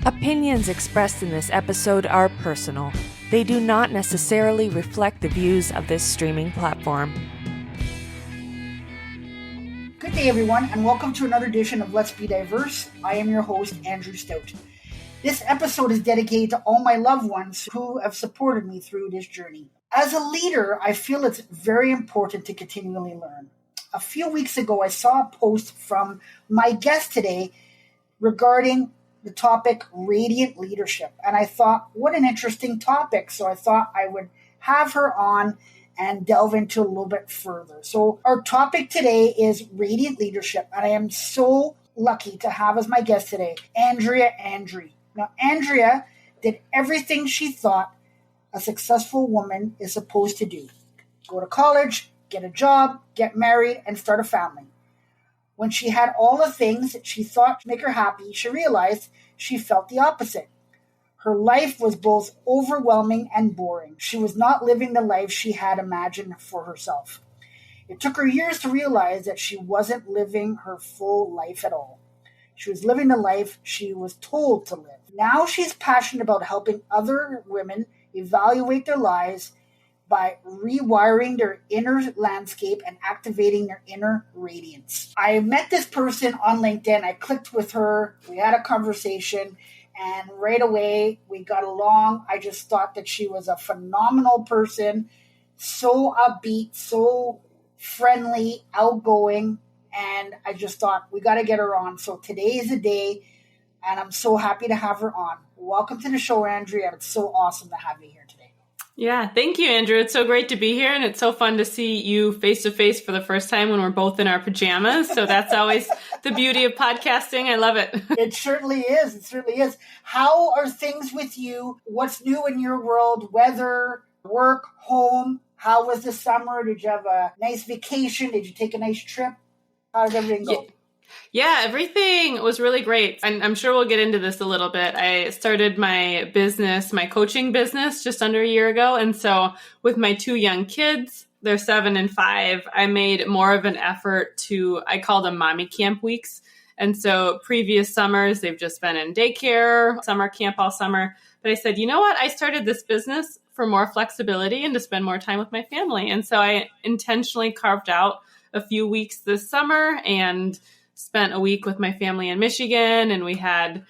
Opinions expressed in this episode are personal. They do not necessarily reflect the views of this streaming platform. Good day, everyone, and welcome to another edition of Let's Be Diverse. I am your host, Andrew Stout. This episode is dedicated to all my loved ones who have supported me through this journey. As a leader, I feel it's very important to continually learn. A few weeks ago, I saw a post from my guest today regarding the topic radiant leadership. And I thought, what an interesting topic. So I thought I would have her on and delve into a little bit further. So our topic today is radiant leadership. And I am so lucky to have as my guest today, Andrea Andree. Now, Andrea did everything she thought a successful woman is supposed to do. Go to college, get a job, get married, and start a family. When she had all the things that she thought would make her happy, she realized she felt the opposite. Her life was both overwhelming and boring. She was not living the life she had imagined for herself. It took her years to realize that she wasn't living her full life at all. She was living the life she was told to live. Now she's passionate about helping other women evaluate their lives by rewiring their inner landscape and activating their inner radiance. I met this person on LinkedIn. I clicked with her. We had a conversation, and right away we got along. I just thought that she was a phenomenal person, so upbeat, so friendly, outgoing, and I just thought we got to get her on. So today is the day, and I'm so happy to have her on. Welcome to the show, Andrea. It's so awesome to have you here today. Yeah, thank you, Andrew. It's so great to be here, and it's so fun to see you face-to-face for the first time when we're both in our pajamas. So that's always the beauty of podcasting. I love it. It certainly is. It certainly is. How are things with you? What's new in your world? Weather, work, home? How was the summer? Did you have a nice vacation? Did you take a nice trip? How did everything go? Yeah, everything was really great. And I'm sure we'll get into this a little bit. I started my business, my coaching business, just under a year ago. And so with my two young kids, they're 7 and 5, I made more of an effort I call them mommy camp weeks. And so previous summers, they've just been in daycare, summer camp all summer. But I said, you know what? I started this business for more flexibility and to spend more time with my family. And so I intentionally carved out a few weeks this summer and spent a week with my family in Michigan, and we had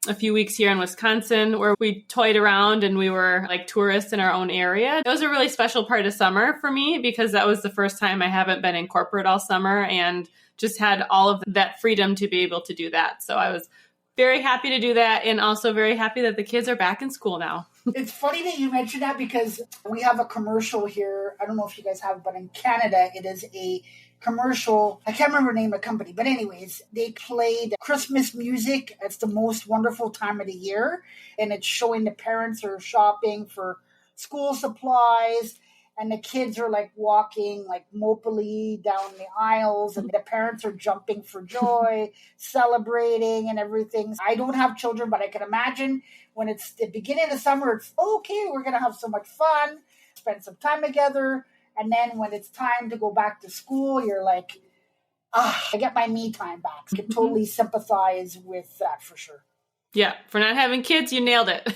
a few weeks here in Wisconsin where we toyed around and we were like tourists in our own area. It was a really special part of summer for me because that was the first time I haven't been in corporate all summer and just had all of that freedom to be able to do that. So I was very happy to do that, and also very happy that the kids are back in school now. It's funny that you mentioned that because we have a commercial here. I don't know if you guys have it, but in Canada, it is a commercial. I can't remember the name of the company, but anyways, they played Christmas music. It's the most wonderful time of the year, and it's showing the parents are shopping for school supplies, and the kids are like walking like mopily down the aisles, and the parents are jumping for joy, celebrating and everything. I don't have children, but I can imagine when it's the beginning of summer, it's okay, we're going to have so much fun, spend some time together. And then when it's time to go back to school, you're like, I get my me time back. I can totally sympathize with that for sure. Yeah, for not having kids, you nailed it.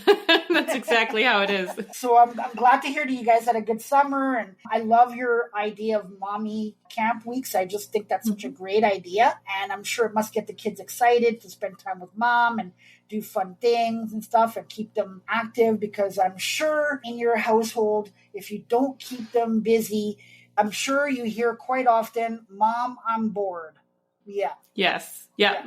That's exactly how it is. So I'm glad to hear that you guys had a good summer. And I love your idea of mommy camp weeks. I just think that's such a great idea. And I'm sure it must get the kids excited to spend time with mom and do fun things and stuff and keep them active, because I'm sure in your household, if you don't keep them busy, I'm sure you hear quite often, Mom, I'm bored. Yeah. Yes. Yeah.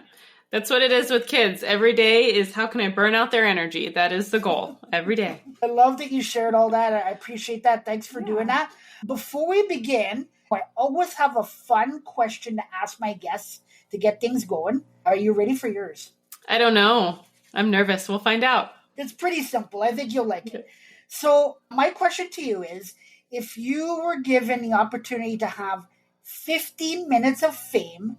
That's what it is with kids. Every day is how can I burn out their energy? That is the goal every day. I love that you shared all that. I appreciate that. Thanks for doing that. Before we begin, I always have a fun question to ask my guests to get things going. Are you ready for yours? I don't know. I'm nervous. We'll find out. It's pretty simple. I think you'll like it. So my question to you is, if you were given the opportunity to have 15 minutes of fame,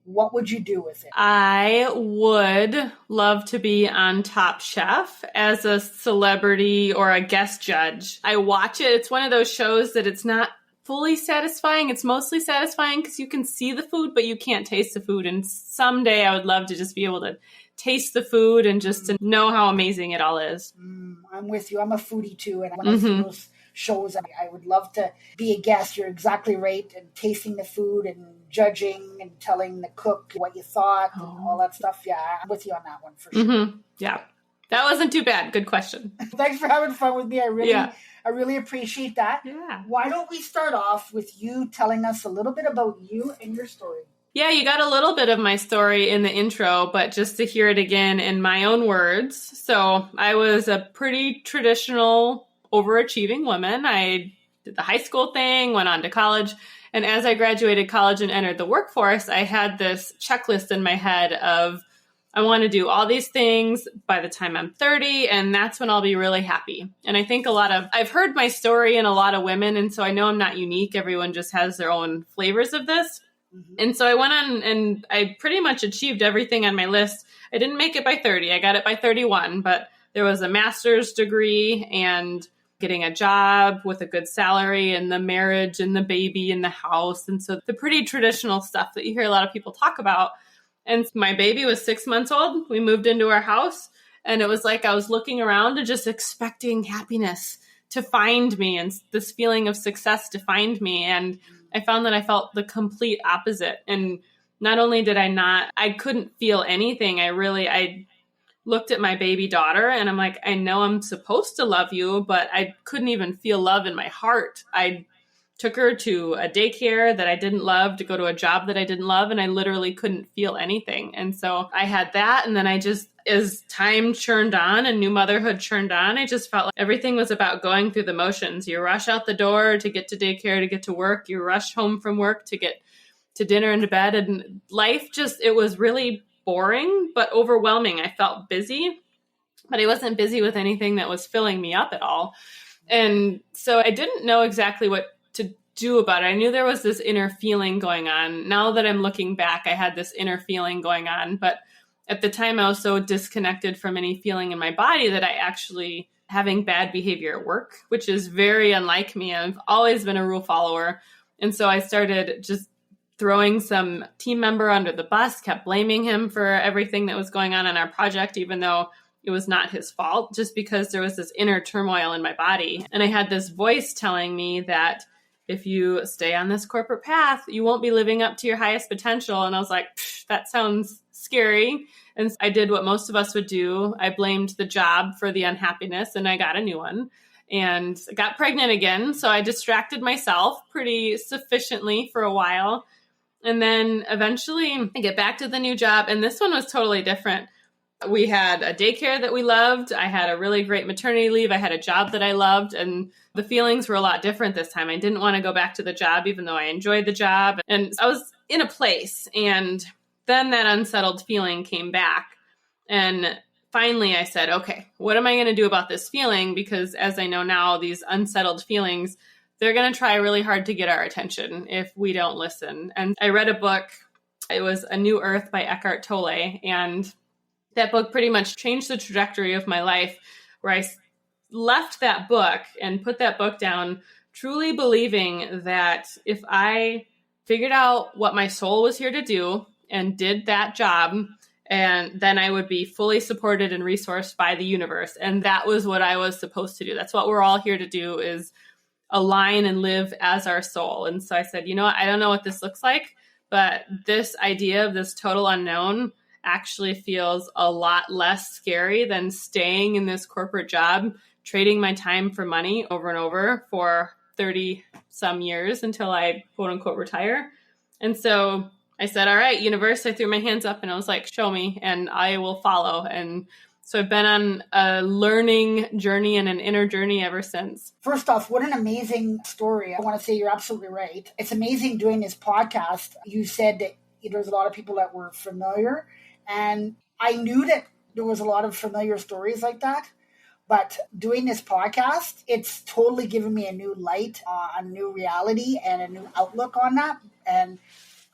what would you do with it? I would love to be on Top Chef as a celebrity or a guest judge. I watch it. It's one of those shows that it's not fully satisfying. It's mostly satisfying because you can see the food, but you can't taste the food. And someday I would love to just be able to taste the food and just to know how amazing it all is. I'm with you. I'm a foodie too. And when I see those shows, I would love to be a guest. You're exactly right. And tasting the food and judging and telling the cook what you thought and all that stuff. Yeah, I'm with you on that one for sure. Yeah. That wasn't too bad. Good question. Thanks for having fun with me. I really appreciate that. Yeah. Why don't we start off with you telling us a little bit about you and your story? Yeah, you got a little bit of my story in the intro, but just to hear it again in my own words. So I was a pretty traditional, overachieving woman. I did the high school thing, went on to college. And as I graduated college and entered the workforce, I had this checklist in my head of, I want to do all these things by the time I'm 30, and that's when I'll be really happy. And I think I've heard my story in a lot of women, and so I know I'm not unique. Everyone just has their own flavors of this. And so I went on and I pretty much achieved everything on my list. I didn't make it by 30. I got it by 31, but there was a master's degree and getting a job with a good salary and the marriage and the baby and the house. And so the pretty traditional stuff that you hear a lot of people talk about. And my baby was 6 months old. We moved into our house and it was like I was looking around and just expecting happiness to find me and this feeling of success to find me. And I found that I felt the complete opposite. And not only did I couldn't feel anything. I looked at my baby daughter and I'm like, I know I'm supposed to love you, but I couldn't even feel love in my heart. I took her to a daycare that I didn't love, to go to a job that I didn't love, and I literally couldn't feel anything. And so I had that, and then as time churned on and new motherhood churned on, I just felt like everything was about going through the motions. You rush out the door to get to daycare, to get to work. You rush home from work to get to dinner and to bed. And life it was really boring, but overwhelming. I felt busy, but I wasn't busy with anything that was filling me up at all. And so I didn't know exactly what to do about it. I knew there was this inner feeling going on. Now that I'm looking back, I had this inner feeling going on, but at the time I was so disconnected from any feeling in my body that I actually having bad behavior at work, which is very unlike me. I've always been a rule follower. And so I started just throwing some team member under the bus, kept blaming him for everything that was going on our project, even though it was not his fault, just because there was this inner turmoil in my body. And I had this voice telling me that if you stay on this corporate path, you won't be living up to your highest potential. And I was like, that sounds scary. And I did what most of us would do. I blamed the job for the unhappiness and I got a new one and got pregnant again. So I distracted myself pretty sufficiently for a while. And then eventually I get back to the new job. And this one was totally different. We had a daycare that we loved. I had a really great maternity leave. I had a job that I loved. And the feelings were a lot different this time. I didn't want to go back to the job, even though I enjoyed the job. And I was in a place. And then that unsettled feeling came back. And finally I said, okay, what am I going to do about this feeling? Because as I know now, these unsettled feelings, they're going to try really hard to get our attention if we don't listen. And I read a book. It was A New Earth by Eckhart Tolle. And that book pretty much changed the trajectory of my life, where I left that book and put that book down, truly believing that if I figured out what my soul was here to do and did that job, and then I would be fully supported and resourced by the universe. And that was what I was supposed to do. That's what we're all here to do, is align and live as our soul. And so I said, you know what? I don't know what this looks like, but this idea of this total unknown actually feels a lot less scary than staying in this corporate job, trading my time for money over and over for 30 some years until I quote unquote retire. And so I said, all right, universe, I threw my hands up and I was like, show me and I will follow. And so I've been on a learning journey and an inner journey ever since. First off, what an amazing story. I want to say you're absolutely right. It's amazing doing this podcast. You said that there's a lot of people that were familiar, and I knew that there was a lot of familiar stories like that. But doing this podcast, it's totally given me a new light, a new reality, and a new outlook on that. And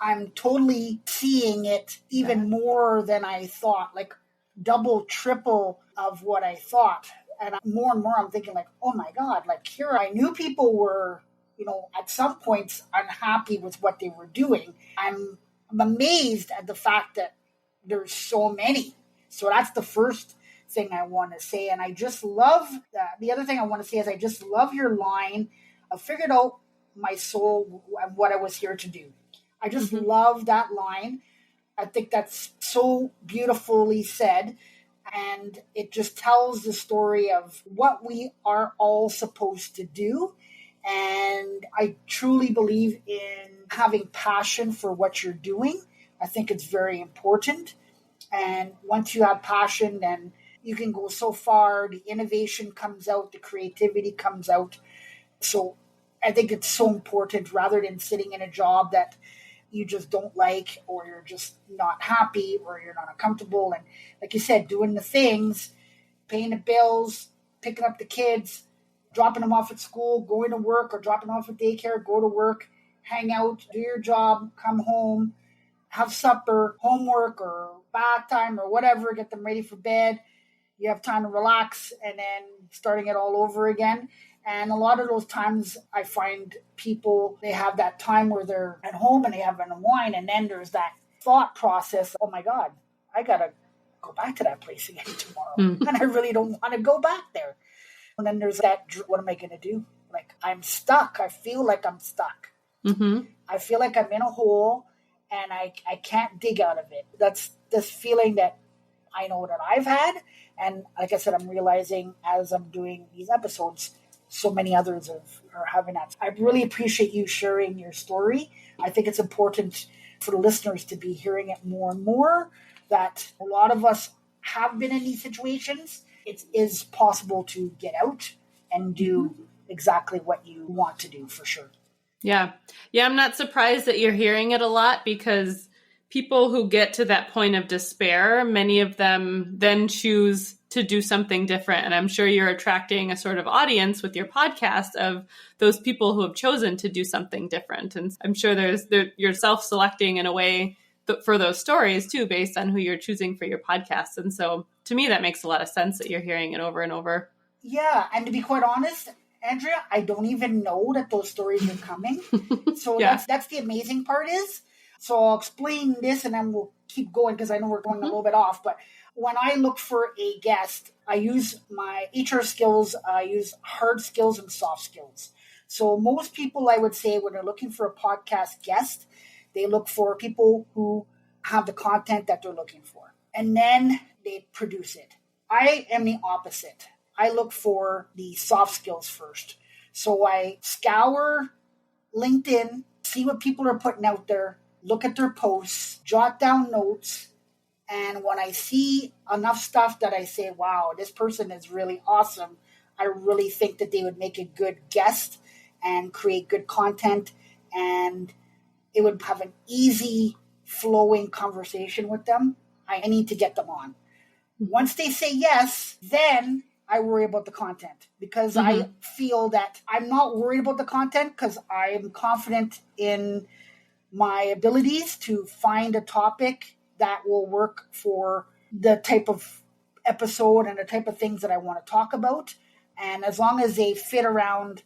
I'm totally seeing it even more than I thought, like double, triple of what I thought. And more and more I'm thinking like, oh my God, like here I knew people were, at some points unhappy with what they were doing. I'm amazed at the fact that there's so many. So that's the first thing I want to say. And I just love that. The other thing I want to say is I just love your line. I figured out my soul and what I was here to do. I just love that line. I think that's so beautifully said. And it just tells the story of what we are all supposed to do. And I truly believe in having passion for what you're doing. I think it's very important. And once you have passion, then you can go so far. The innovation comes out, the creativity comes out. So I think it's so important rather than sitting in a job that you just don't like, or you're just not happy, or you're not comfortable. And like you said, doing the things, paying the bills, picking up the kids, dropping them off at school, going to work, or dropping them off at daycare, go to work, hang out, do your job, come home, have supper, homework, or bath time, or whatever, get them ready for bed. You have time to relax, and then starting it all over again. And a lot of those times I find people, they have that time where they're at home and they have an wine, and then there's that thought process, oh my God, I got to go back to that place again tomorrow. And I really don't want to go back there. And then there's that, what am I going to do? Like, I'm stuck. I feel like I'm stuck. I feel like I'm in a hole and I can't dig out of it. That's this feeling that I know that I've had. And like I said, I'm realizing as I'm doing these episodes, so many others are having that. I really appreciate you sharing your story. I think it's important for the listeners to be hearing it more and more, that a lot of us have been in these situations. It is possible to get out and do exactly what you want to do, for sure. Yeah. I'm not surprised that you're hearing it a lot, because people who get to that point of despair, many of them then choose to do something different. And I'm sure you're attracting a sort of audience with your podcast of those people who have chosen to do something different. And I'm sure you're self-selecting in a way for those stories too, based on who you're choosing for your podcast. And so to me, that makes a lot of sense that you're hearing it over and over. Yeah. And to be quite honest, Andrea, I don't even know that those stories are coming. So that's the amazing part is. So I'll explain this and then we'll keep going, because I know we're going a little bit off. But when I look for a guest, I use my HR skills. I use hard skills and soft skills. So most people, I would say, when they're looking for a podcast guest, they look for people who have the content that they're looking for. And then they produce it. I am the opposite. I look for the soft skills first. So I scour LinkedIn, see what people are putting out there, look at their posts, jot down notes. And when I see enough stuff that I say, wow, this person is really awesome, I really think that they would make a good guest and create good content, and it would have an easy flowing conversation with them. I need to get them on. Once they say yes, then I worry about the content, because I feel that I'm not worried about the content because I am confident in my abilities to find a topic that will work for the type of episode and the type of things that I want to talk about. And as long as they fit around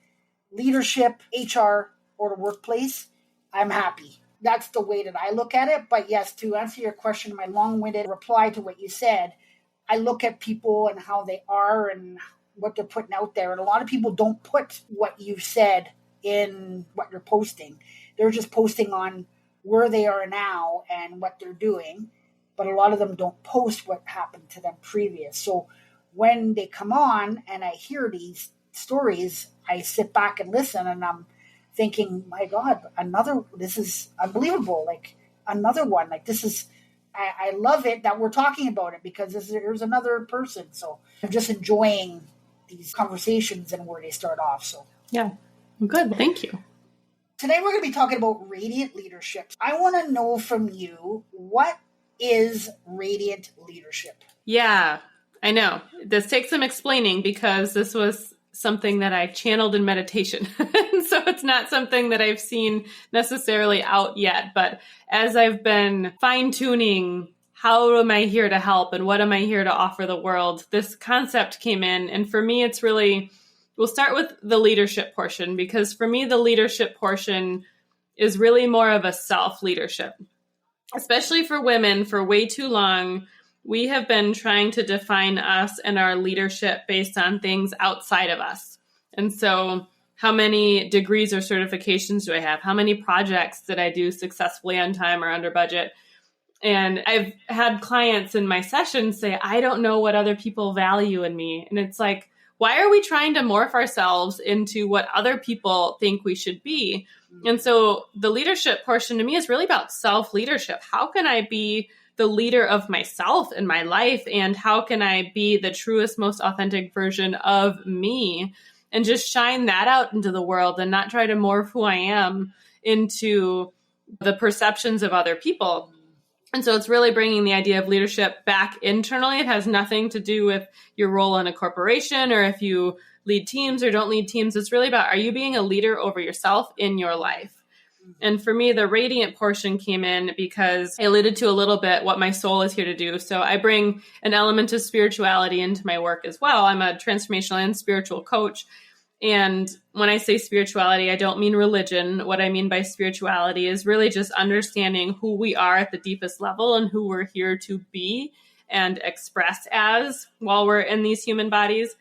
leadership, HR, or the workplace, I'm happy. That's the way that I look at it. But yes, to answer your question, my long-winded reply to what you said, I look at people and how they are and what they're putting out there. And a lot of people don't put what you said in what you're posting. They're just posting on where they are now and what they're doing. But a lot of them don't post what happened to them previous. So when they come on and I hear these stories, I sit back and listen, and I'm thinking, my God, this is unbelievable. Like another one, like this is, I love it that we're talking about it, because there's another person. So I'm just enjoying these conversations and where they start off. So yeah, good. Thank you. Today we're going to be talking about radiant leadership. I want to know from you, what is radiant leadership? Yeah, I know. This takes some explaining, because this was something that I channeled in meditation. So it's not something that I've seen necessarily out yet. But as I've been fine-tuning, how am I here to help and what am I here to offer the world, this concept came in. And for me, it's really, we'll start with the leadership portion, because for me, the leadership portion is really more of a self-leadership. Especially for women, for way too long, we have been trying to define us and our leadership based on things outside of us. And so how many degrees or certifications do I have? How many projects did I do successfully on time or under budget? And I've had clients in my sessions say, I don't know what other people value in me. And it's like, why are we trying to morph ourselves into what other people think we should be? And so the leadership portion to me is really about self-leadership. How can I be the leader of myself in my life? And how can I be the truest, most authentic version of me? And just shine that out into the world and not try to morph who I am into the perceptions of other people. And so it's really bringing the idea of leadership back internally. It has nothing to do with your role in a corporation or if you lead teams or don't lead teams. It's really about, are you being a leader over yourself in your life? And for me, the radiant portion came in because I alluded to a little bit what my soul is here to do. So I bring an element of spirituality into my work as well. I'm a transformational and spiritual coach. And when I say spirituality, I don't mean religion. What I mean by spirituality is really just understanding who we are at the deepest level and who we're here to be and express as while we're in these human bodies.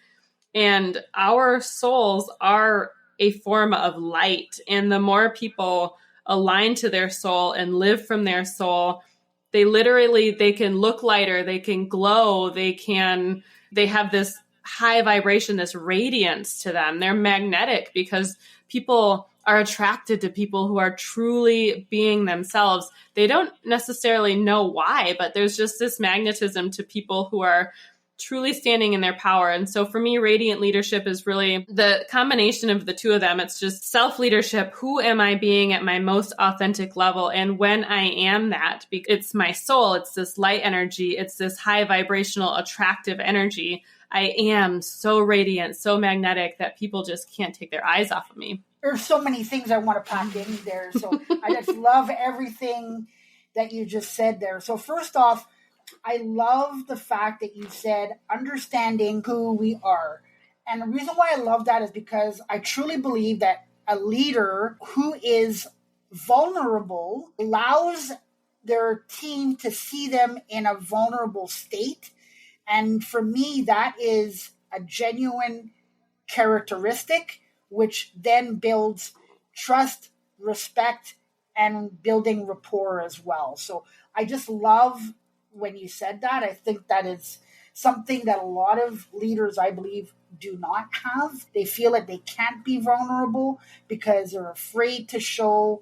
And our souls are a form of light. And the more people align to their soul and live from their soul, they can look lighter, they can glow, they have this high vibration, this radiance to them. They're magnetic because people are attracted to people who are truly being themselves. They don't necessarily know why, but there's just this magnetism to people who are truly standing in their power. And so for me, radiant leadership is really the combination of the two of them. It's just self-leadership. Who am I being at my most authentic level? And when I am that, it's my soul, it's this light energy, it's this high vibrational, attractive energy. I am so radiant, so magnetic that people just can't take their eyes off of me. There's so many things I want to pack in there. So I just love everything that you just said there. So first off, I love the fact that you said understanding who we are. And the reason why I love that is because I truly believe that a leader who is vulnerable allows their team to see them in a vulnerable state. And for me, that is a genuine characteristic, which then builds trust, respect, and building rapport as well. So I just love when you said that. I think that is something that a lot of leaders, I believe, do not have. They feel that they can't be vulnerable because they're afraid to show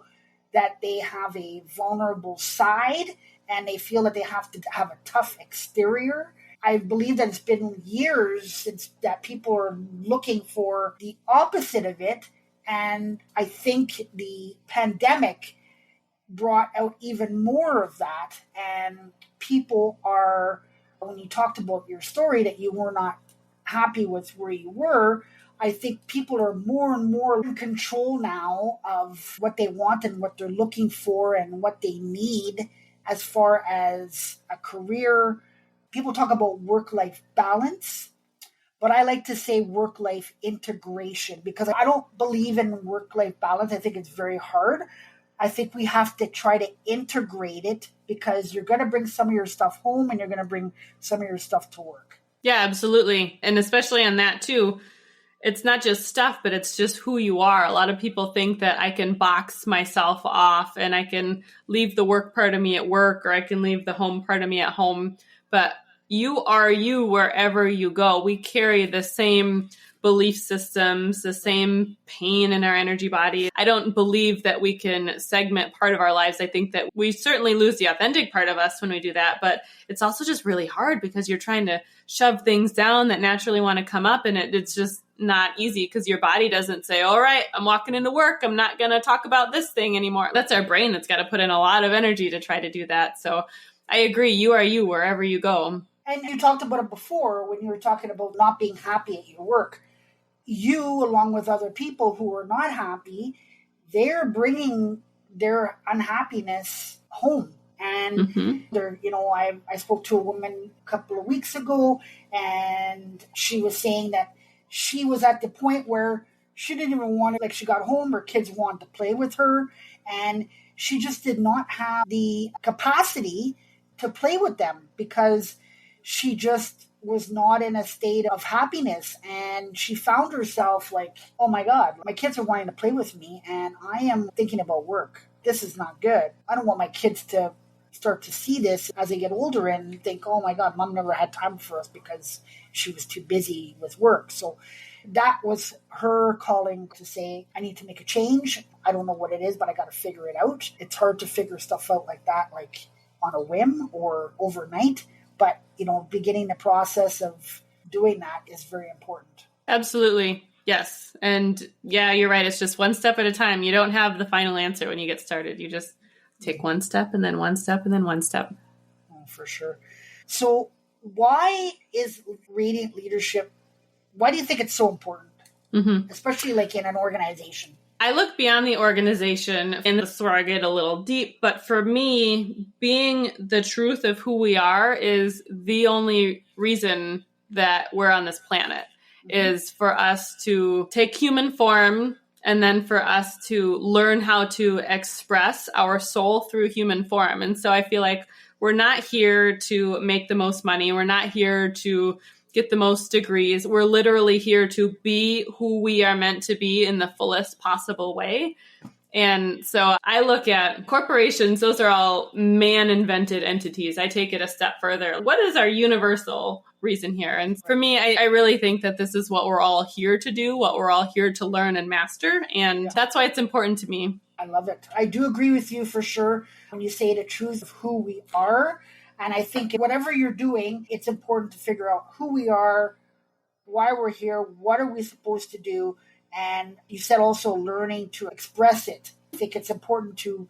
that they have a vulnerable side, and they feel that they have to have a tough exterior. I believe that it's been years since that people are looking for the opposite of it. And I think the pandemic brought out even more of that. And people are, when you talked about your story that you were not happy with where you were, I think people are more and more in control now of what they want and what they're looking for and what they need as far as a career. People talk about work-life balance, but I like to say work-life integration because I don't believe in work-life balance. I think it's very hard. I think we have to try to integrate it because you're going to bring some of your stuff home and you're going to bring some of your stuff to work. Yeah, absolutely. And especially on that too, it's not just stuff, but it's just who you are. A lot of people think that I can box myself off and I can leave the work part of me at work or I can leave the home part of me at home. But you are you wherever you go. We carry the same belief systems, the same pain in our energy body. I don't believe that we can segment part of our lives. I think that we certainly lose the authentic part of us when we do that, but it's also just really hard because you're trying to shove things down that naturally want to come up, and it's just not easy because your body doesn't say, all right, I'm walking into work, I'm not going to talk about this thing anymore. That's our brain that's got to put in a lot of energy to try to do that. So I agree, you are you wherever you go. And you talked about it before when you were talking about not being happy at your work. You, along with other people who are not happy, they're bringing their unhappiness home. And they're, I spoke to a woman a couple of weeks ago, and she was saying that she was at the point where she didn't even want to, like, she got home, her kids wanted to play with her, and she just did not have the capacity to play with them because she just was not in a state of happiness. And she found herself like, oh my God, my kids are wanting to play with me and I am thinking about work. This is not good. I don't want my kids to start to see this as they get older and think, oh my God, mom never had time for us because she was too busy with work. So that was her calling to say, I need to make a change. I don't know what it is, but I got to figure it out. It's hard to figure stuff out like that, like on a whim or overnight. But, beginning the process of doing that is very important. Absolutely. Yes. And yeah, you're right. It's just one step at a time. You don't have the final answer when you get started. You just take one step and then one step and then one step. Oh, for sure. So why is radiant leadership, why do you think it's so important? Mm-hmm. Especially like in an organization? I look beyond the organization, and this is where I get a little deep. But for me, being the truth of who we are is the only reason that we're on this planet, is for us to take human form and then for us to learn how to express our soul through human form. And so I feel like we're not here to make the most money. We're not here to get the most degrees. We're literally here to be who we are meant to be in the fullest possible way. And so I look at corporations, those are all man-invented entities. I take it a step further. What is our universal reason here? And for me, I really think that this is what we're all here to do, what we're all here to learn and master. And that's why it's important to me. I love it. I do agree with you for sure when you say the truth of who we are. And I think whatever you're doing, it's important to figure out who we are, why we're here, what are we supposed to do. And you said also learning to express it. I think it's important to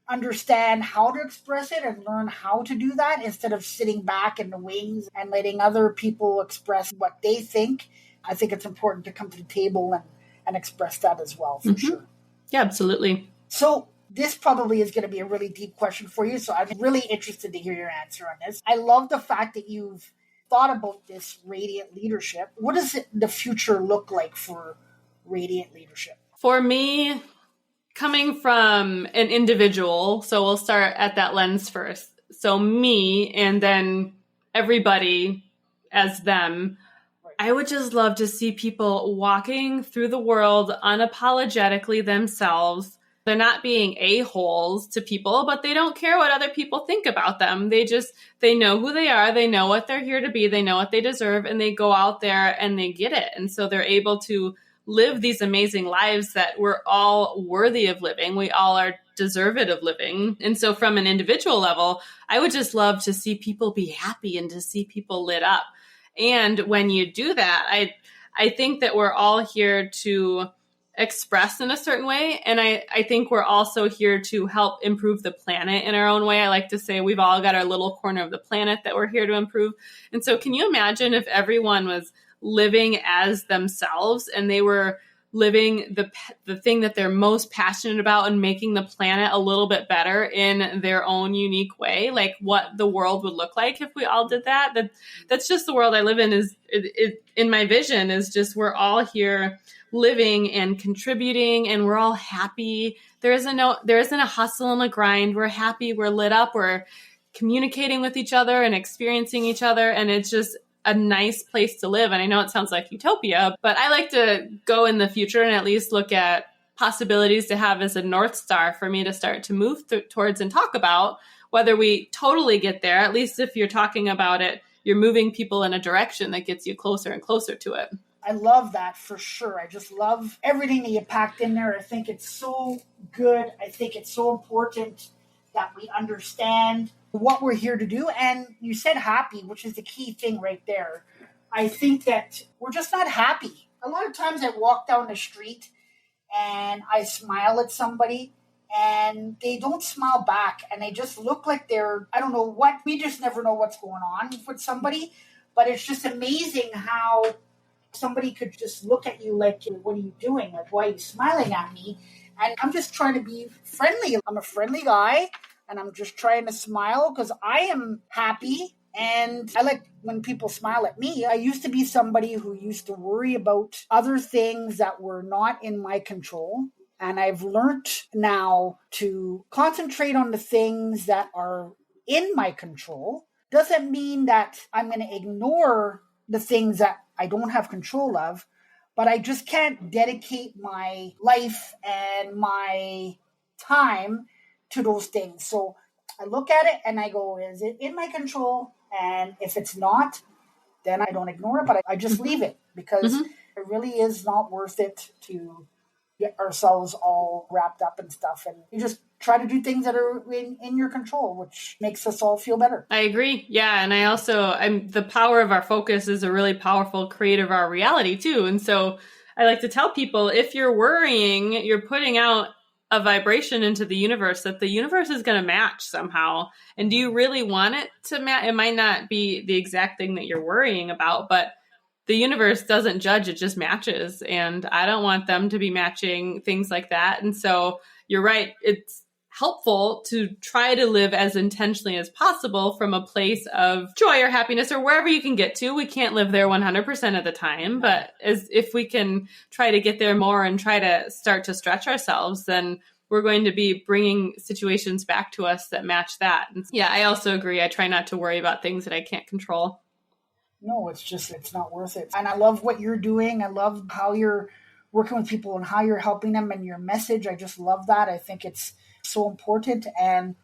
understand how to express it and learn how to do that instead of sitting back in the wings and letting other people express what they think. I think it's important to come to the table and express that as well, for sure. Yeah, absolutely. So this probably is going to be a really deep question for you. So I'm really interested to hear your answer on this. I love the fact that you've thought about this radiant leadership. What does the future look like for radiant leadership? For me, coming from an individual, so we'll start at that lens first. So me and then everybody as them. I would just love to see people walking through the world unapologetically themselves. They're not being a-holes to people, but they don't care what other people think about them. They know who they are. They know what they're here to be. They know what they deserve, and they go out there and they get it. And so they're able to live these amazing lives that we're all worthy of living. We all are deserved of living. And so from an individual level, I would just love to see people be happy and to see people lit up. And when you do that, I think that we're all here to express in a certain way. And I think we're also here to help improve the planet in our own way. I like to say we've all got our little corner of the planet that we're here to improve. And so can you imagine if everyone was living as themselves and they were living the thing that they're most passionate about and making the planet a little bit better in their own unique way, like what the world would look like if we all did that? That's just the world I live in. Is in my vision is just we're all here living and contributing, and we're all happy. There isn't a hustle and a grind. We're happy. We're lit up. We're communicating with each other and experiencing each other, and it's just a nice place to live. And I know it sounds like utopia, but I like to go in the future and at least look at possibilities to have as a North Star for me to start to move towards and talk about. Whether we totally get there, at least if you're talking about it, you're moving people in a direction that gets you closer and closer to it. I love that for sure. I just love everything that you packed in there. I think it's so good. I think it's so important that we understand what we're here to do. And you said happy, which is the key thing right there. I think that we're just not happy. A lot of times I walk down the street and I smile at somebody and they don't smile back and they just look like they're, I don't know what, we just never know what's going on with somebody. But it's just amazing how somebody could just look at you like, what are you doing? Like, why are you smiling at me? And I'm just trying to be friendly. I'm a friendly guy, and I'm just trying to smile because I am happy. And I like when people smile at me. I used to be somebody who used to worry about other things that were not in my control. And I've learned now to concentrate on the things that are in my control Doesn't mean that I'm going to ignore the things that I don't have control of, but I just can't dedicate my life and my time to those things. So I look at it and I go, is it in my control? And if it's not, then I don't ignore it, but I just leave it, because it really is not worth it to get ourselves all wrapped up and stuff. And you just try to do things that are in your control, which makes us all feel better. I agree. Yeah. And the power of our focus is a really powerful creator of our reality too. And so I like to tell people, if you're worrying, you're putting out a vibration into the universe that the universe is going to match somehow. And do you really want it to match? It might not be the exact thing that you're worrying about, but the universe doesn't judge, it just matches. And I don't want them to be matching things like that. And so you're right. It's helpful to try to live as intentionally as possible from a place of joy or happiness or wherever you can get to. We can't live there 100% of the time, but if we can try to get there more and try to start to stretch ourselves, then we're going to be bringing situations back to us that match that. And yeah, I also agree. I try not to worry about things that I can't control. No, it's not worth it. And I love what you're doing. I love how you're working with people and how you're helping them and your message. I just love that. I think it's so important. And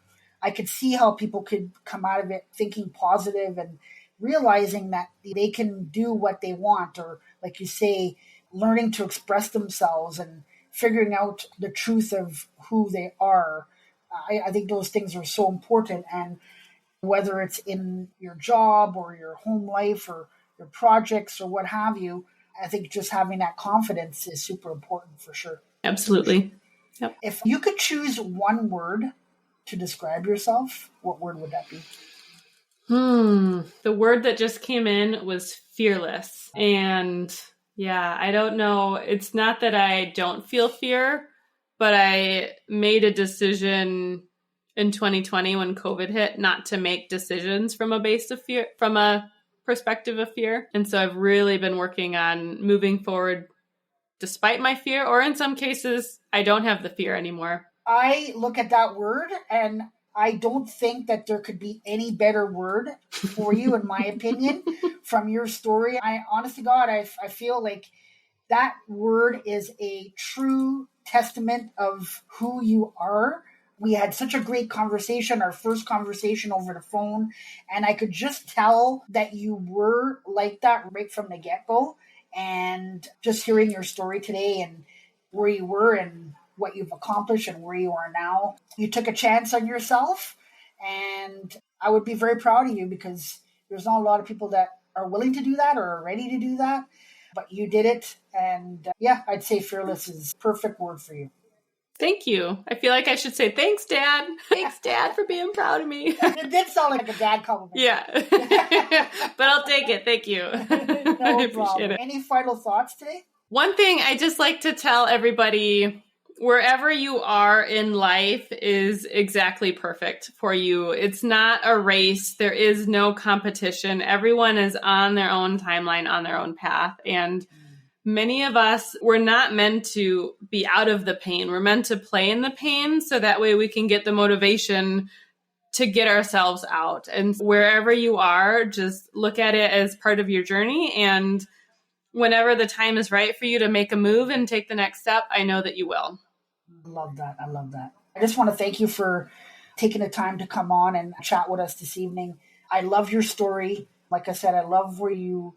I could see how people could come out of it thinking positive and realizing that they can do what they want, or like you say, learning to express themselves and figuring out the truth of who they are. I think those things are so important. And whether it's in your job or your home life or your projects or what have you, I think just having that confidence is super important for sure. Absolutely. Yep. If you could choose one word to describe yourself, what word would that be? The word that just came in was fearless. And yeah, I don't know. It's not that I don't feel fear, but I made a decision in 2020 when COVID hit not to make decisions from a base of fear, from a perspective of fear. And so I've really been working on moving forward despite my fear, or in some cases, I don't have the fear anymore. I look at that word and I don't think that there could be any better word for you, in my opinion, from your story. Honest to God, I feel like that word is a true testament of who you are. We had such a great conversation, our first conversation over the phone, and I could just tell that you were like that right from the get-go. And just hearing your story today and where you were and what you've accomplished and where you are now, you took a chance on yourself. And I would be very proud of you, because there's not a lot of people that are willing to do that or are ready to do that. But you did it. And yeah, I'd say fearless is a perfect word for you. Thank you. I feel like I should say, thanks, Dad. Thanks, Dad, for being proud of me. It did sound like a dad compliment. Yeah. But I'll take it. Thank you. No I appreciate problem. it. Any final thoughts today? One thing I just like to tell everybody, wherever you are in life is exactly perfect for you. It's not a race. There is no competition. Everyone is on their own timeline, on their own path. And many of us, we're not meant to be out of the pain. We're meant to play in the pain so that way we can get the motivation to get ourselves out. And wherever you are, just look at it as part of your journey. And whenever the time is right for you to make a move and take the next step, I know that you will. I love that. I love that. I just want to thank you for taking the time to come on and chat with us this evening. I love your story. Like I said, I love where you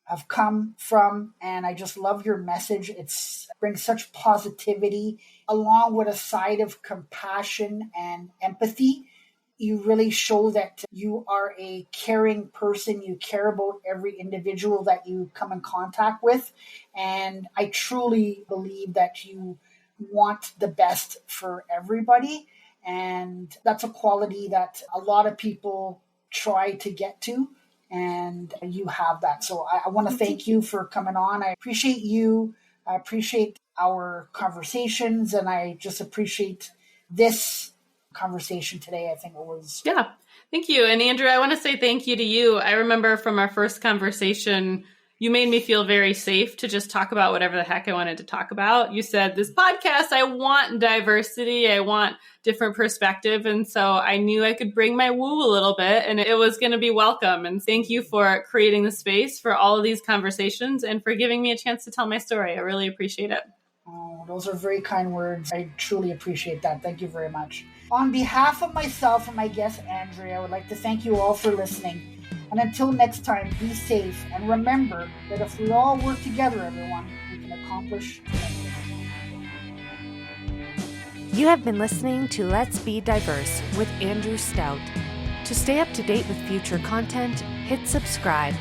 have come from, and I just love your message. It brings such positivity along with a side of compassion and empathy. You really show that you are a caring person. You care about every individual that you come in contact with. And I truly believe that you want the best for everybody. And that's a quality that a lot of people try to get to. And you have that. So I want to thank you for coming on. I appreciate you. I appreciate our conversations. And I just appreciate this conversation today. I think it was. Yeah. Thank you. And Andrew, I want to say thank you to you. I remember from our first conversation, you made me feel very safe to just talk about whatever the heck I wanted to talk about. You said, this podcast, I want diversity. I want different perspective. And so I knew I could bring my woo a little bit and it was going to be welcome. And thank you for creating the space for all of these conversations and for giving me a chance to tell my story. I really appreciate it. Oh, those are very kind words. I truly appreciate that. Thank you very much. On behalf of myself and my guest, Andrea, I would like to thank you all for listening. And until next time, be safe. And remember that if we all work together, everyone, we can accomplish anything. You have been listening to Let's Be Diverse with Andrew Stout. To stay up to date with future content, hit subscribe.